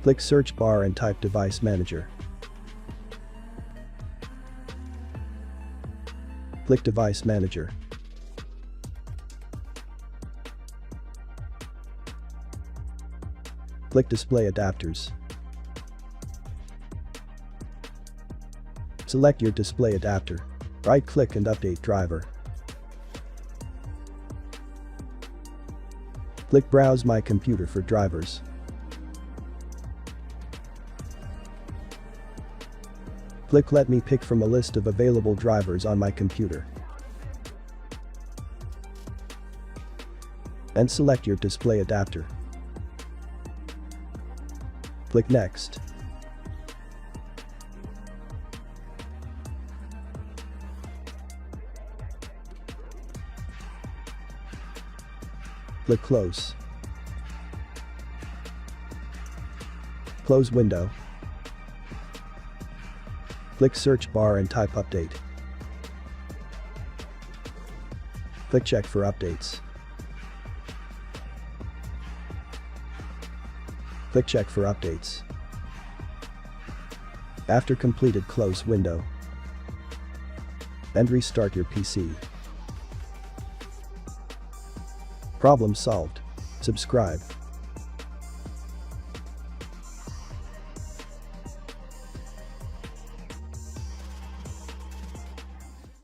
Click search bar and type Device Manager. Click Device Manager. Click Display Adapters. Select your display adapter. Right-click and update driver. Click Browse My Computer for drivers. Click Let me pick from a list of available drivers on my computer. And select your display adapter. Click Next. Click Close. Close window. Click search bar and type Update. Click Check for updates. Click Check for updates. After completed, close window and restart your PC. Problem solved. Subscribe.